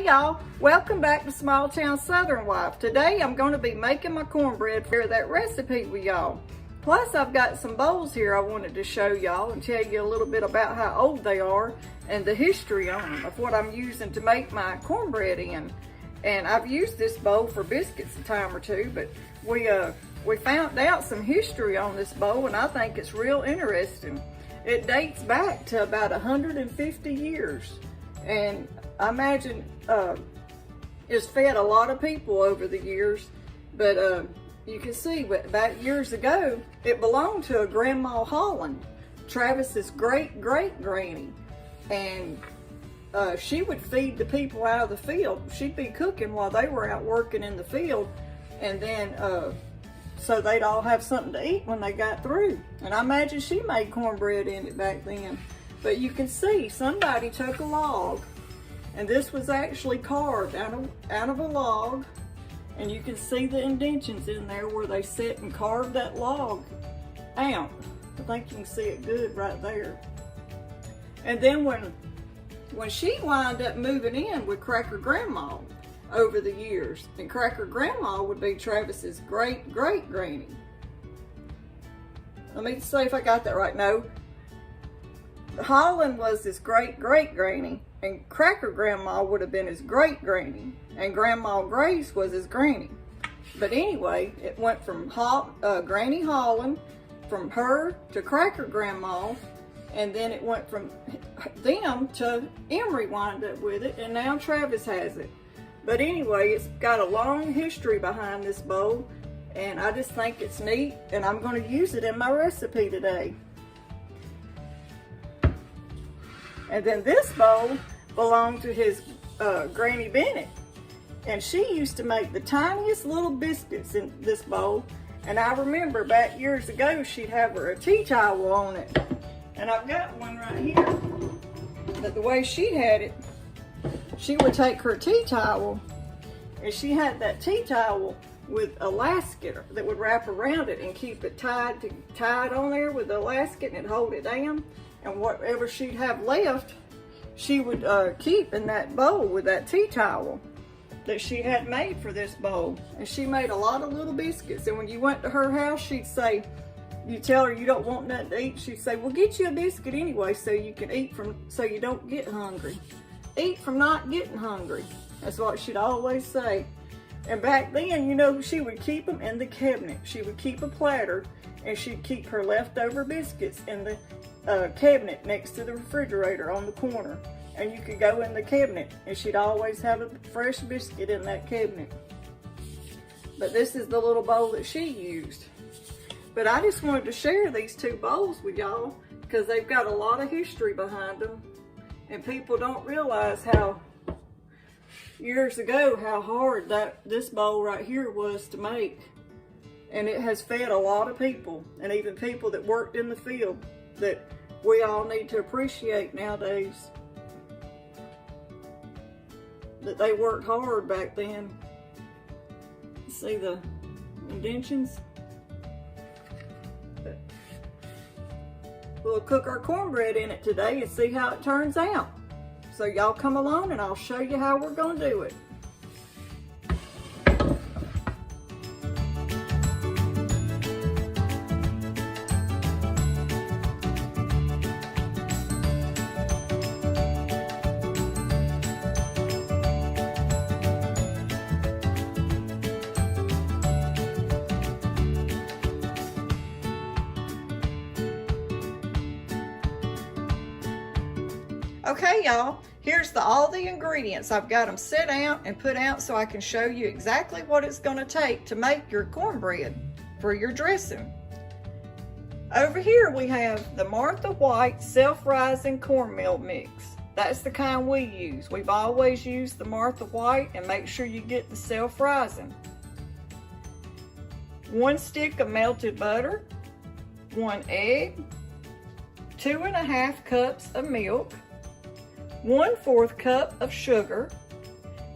Hey y'all, welcome back to Small Town Southern Wife. Today I'm going to be making my cornbread for that recipe with y'all. Plus I've got some bowls here I wanted to show y'all and tell you a little bit about how old they are and the history on them of what I'm using to make my cornbread in. And I've used this bowl for biscuits a time or two, but we found out some history on this bowl and I think it's real interesting. It dates back to about 150 years. And I imagine it's fed a lot of people over the years, but you can see back years ago, it belonged to a Grandma Holland, Travis's great-great-granny, and she would feed the people out of the field. She'd be cooking while they were out working in the field, and then so they'd all have something to eat when they got through. And I imagine she made cornbread in it back then. But you can see somebody took a log, and this was actually carved out of a log, and you can see the indentions in there where they sit and carved that log out. I think you can see it good right there. And then when she wound up moving in with Cracker Grandma over the years, and Cracker Grandma would be Travis's great-great-granny. Let me see if I got that right. No. Holland was his great-great-granny, and Cracker Grandma would have been his great-granny, and Grandma Grace was his granny. But anyway, it went from Granny Holland, from her to Cracker Grandma, and then it went from them to Emery wound up with it, and now Travis has it. But anyway, it's got a long history behind this bowl, and I just think it's neat, and I'm going to use it in my recipe today. And then this bowl belonged to his Granny Bennett. And she used to make the tiniest little biscuits in this bowl. And I remember back years ago, she'd have her a tea towel on it. And I've got one right here. But the way she had it, she would take her tea towel, and she had that tea towel with elastic that would wrap around it and keep it tied on there with the elastic, and it'd hold it down. And whatever she'd have left, she would keep in that bowl with that tea towel that she had made for this bowl. And she made a lot of little biscuits. And when you went to her house, she'd say, you tell her you don't want nothing to eat, she'd say, well, get you a biscuit anyway so you can eat so you don't get hungry. Eat from not getting hungry. That's what she'd always say. And back then, you know, she would keep them in the cabinet. She would keep a platter, and she'd keep her leftover biscuits in the cabinet next to the refrigerator on the corner. And you could go in the cabinet, and she'd always have a fresh biscuit in that cabinet. But this is the little bowl that she used. But I just wanted to share these two bowls with y'all because they've got a lot of history behind them. And people don't realize how years ago how hard this bowl right here was to make. And it has fed a lot of people, and even people that worked in the field, that we all need to appreciate nowadays. That they worked hard back then. See the indentions? But we'll cook our cornbread in it today and see how it turns out. So y'all come along and I'll show you how we're going to do it. Okay, y'all, here's all the ingredients. I've got them set out and put out so I can show you exactly what it's going to take to make your cornbread for your dressing. Over here we have the Martha White self-rising cornmeal mix. That's the kind we use. We've always used the Martha White, and make sure you get the self-rising. 1 stick of melted butter, 1 egg, 2½ cups of milk, 1/4 cup of sugar,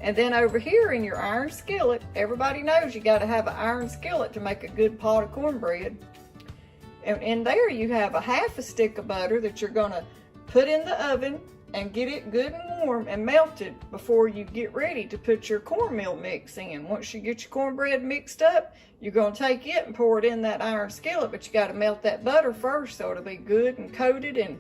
and then over here in your iron skillet, everybody knows you got to have an iron skillet to make a good pot of cornbread. And in there you have a 1/2 stick of butter that you're going to put in the oven and get it good and warm and melted before you get ready to put your cornmeal mix in. Once you get your cornbread mixed up, you're going to take it and pour it in that iron skillet, but you got to melt that butter first so it'll be good and coated and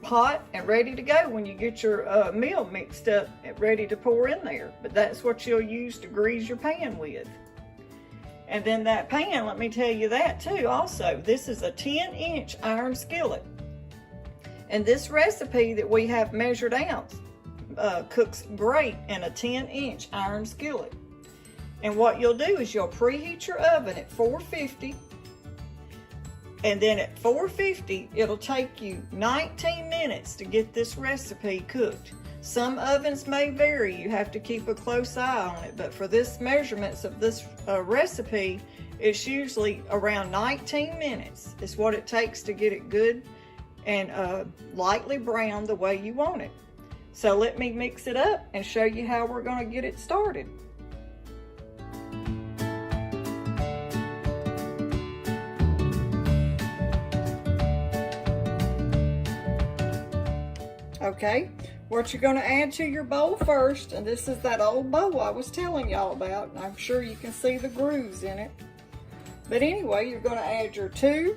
hot and ready to go when you get your meal mixed up and ready to pour in there. But that's what you'll use to grease your pan with. And then that pan, let me tell you that too also, this is a 10-inch iron skillet. And this recipe that we have measured out cooks great in a 10-inch iron skillet. And what you'll do is you'll preheat your oven at 450. And then at 450, it'll take you 19 minutes to get this recipe cooked. Some ovens may vary, you have to keep a close eye on it, but for this measurements of this recipe, it's usually around 19 minutes. It's what it takes to get it good and lightly brown the way you want it. So let me mix it up and show you how we're going to get it started. Okay, what you're going to add to your bowl first, and this is that old bowl I was telling y'all about, and I'm sure you can see the grooves in it. But anyway, you're going to add your 2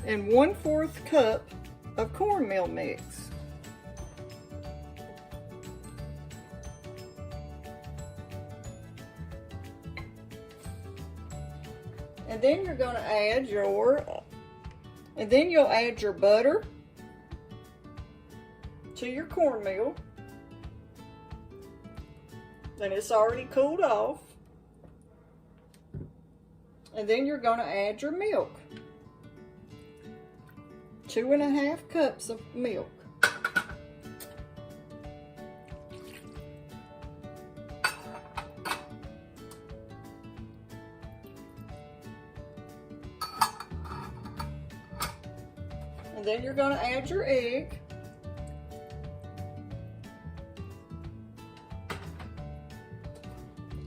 1/4 cup of cornmeal mix. And then you're going to add you'll add your butter to your cornmeal. Then it's already cooled off. And then you're going to add your milk. 2 1/2 cups of milk. And then you're going to add your egg.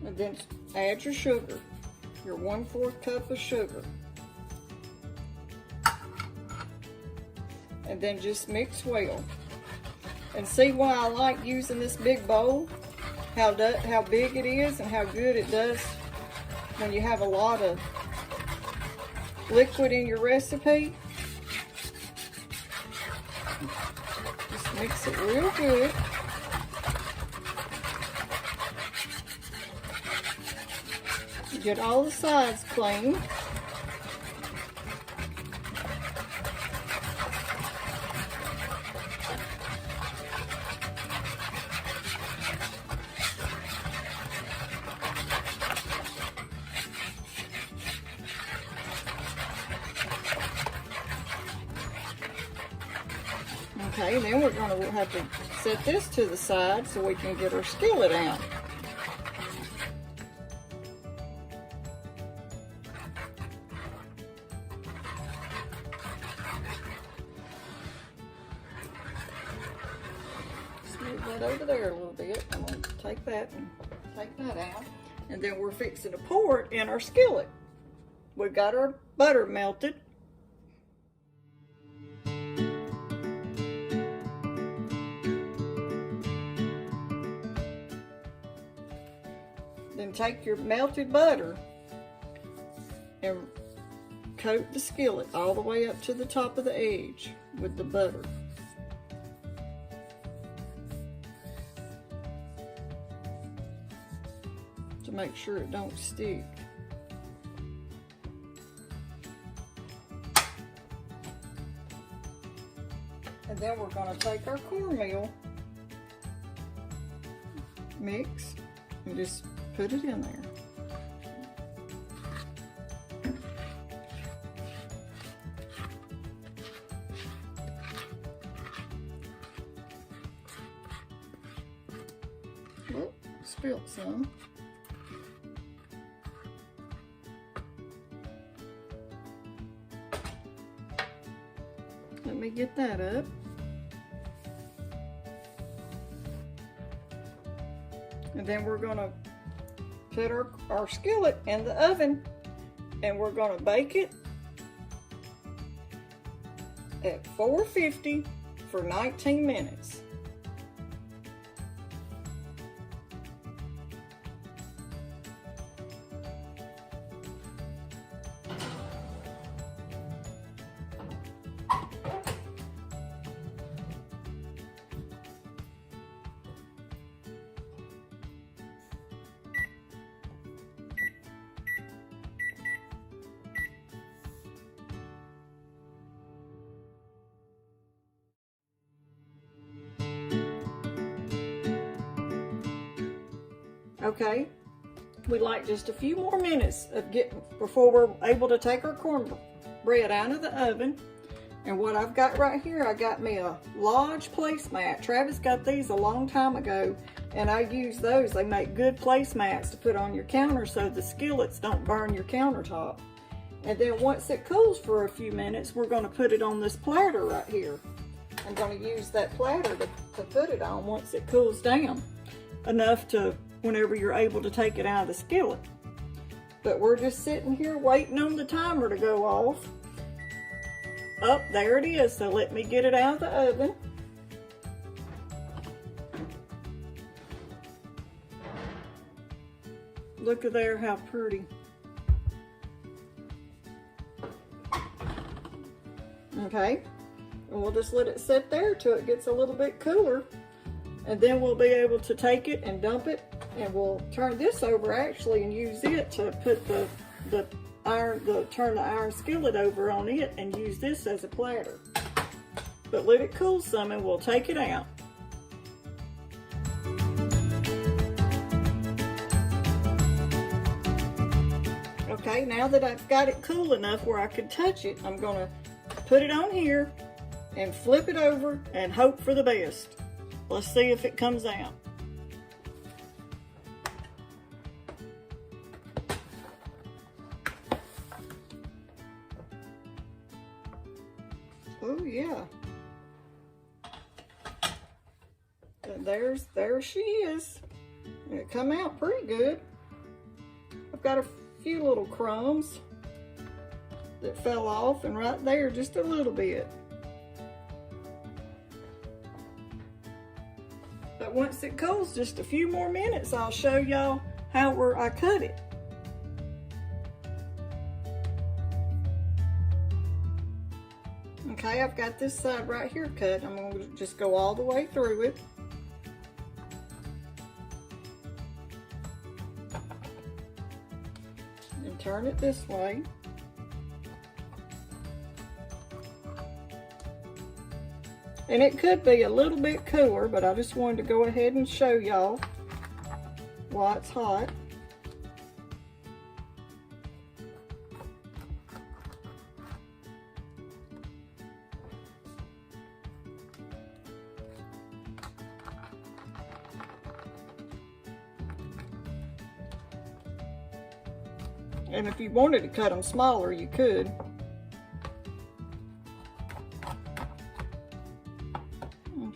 And then add your sugar, your 1/4 cup of sugar. And then just mix well. And see why I like using this big bowl? How big it is and how good it does when you have a lot of liquid in your recipe. Just mix it real good. Get all the sides clean. Okay, then we're going to have to set this to the side so we can get our skillet out. Just move that over there a little bit. I'm going to take that and take that out. And then we're fixing to pour it in our skillet. We've got our butter melted. Then take your melted butter and coat the skillet all the way up to the top of the edge with the butter. To make sure it don't stick. And then we're going to take our cornmeal mix and just put it in there. Oh, spilled some. Let me get that up. And then we're going to put our skillet in the oven and we're going to bake it at 450 for 19 minutes. Okay, we like just a few more minutes of before we're able to take our cornbread out of the oven. And what I've got right here, I got me a large placemat. Travis got these a long time ago, and I use those. They make good placemats to put on your counter so the skillets don't burn your countertop. And then once it cools for a few minutes, we're going to put it on this platter right here. I'm going to use that platter to put it on once it cools down enough to whenever you're able to take it out of the skillet. But we're just sitting here waiting on the timer to go off. Up, there it is. So let me get it out of the oven. Look at there, how pretty. Okay, and we'll just let it sit there till it gets a little bit cooler. And then we'll be able to take it and dump it, and we'll turn this over actually and use it to put turn the iron skillet over on it and use this as a platter. But let it cool some and we'll take it out. Okay, now that I've got it cool enough where I can touch it, I'm gonna put it on here and flip it over and hope for the best. Let's see if it comes out. Oh yeah. And there she is. And it come out pretty good. I've got a few little crumbs that fell off, and right there just a little bit. But once it cools just a few more minutes, I'll show y'all how I cut it. Okay, I've got this side right here cut. I'm going to just go all the way through it. And turn it this way. And it could be a little bit cooler, but I just wanted to go ahead and show y'all while it's hot. And if you wanted to cut them smaller, you could.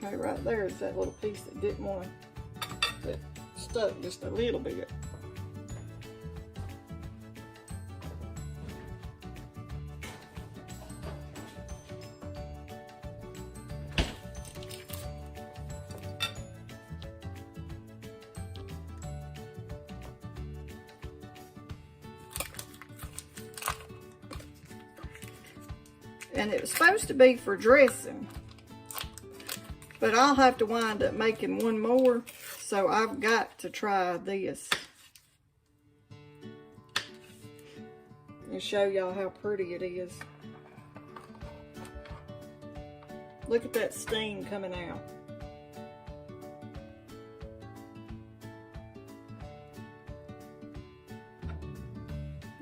Okay, right there is that little piece that didn't want to, that stuck just a little bit. And it was supposed to be for dressing, but I'll have to wind up making one more, so I've got to try this and show y'all how pretty it is. Look at that steam coming out.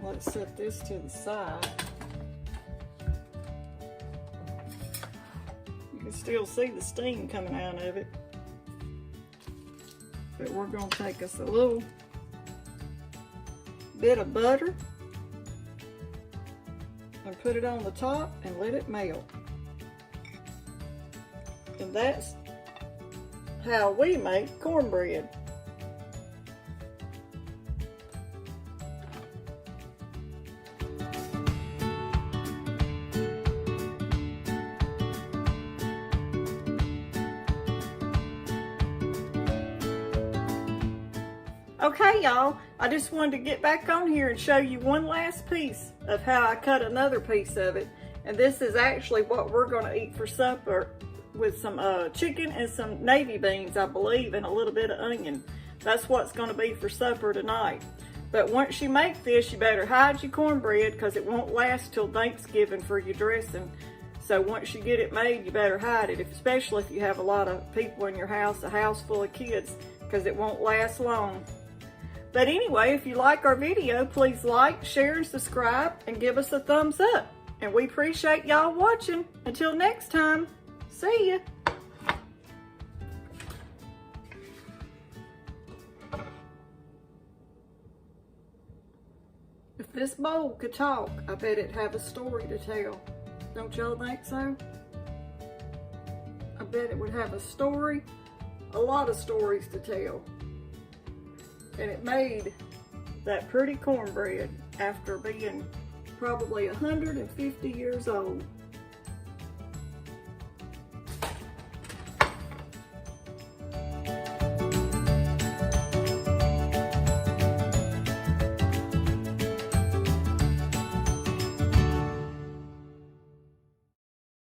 Let's set this to the side. Still see the steam coming out of it, but we're going to take us a little bit of butter and put it on the top and let it melt. And that's how we make cornbread. Okay, y'all, I just wanted to get back on here and show you one last piece of how I cut another piece of it. And this is actually what we're gonna eat for supper with some chicken and some navy beans, I believe, and a little bit of onion. That's what's gonna be for supper tonight. But once you make this, you better hide your cornbread because it won't last till Thanksgiving for your dressing. So once you get it made, you better hide it, especially if you have a lot of people in your house, a house full of kids, because it won't last long. But anyway, if you like our video, please like, share, and subscribe, and give us a thumbs up. And we appreciate y'all watching. Until next time, see ya. If this bowl could talk, I bet it'd have a story to tell. Don't y'all think so? I bet it would have a story, a lot of stories to tell. And it made that pretty cornbread after being probably 150 years old.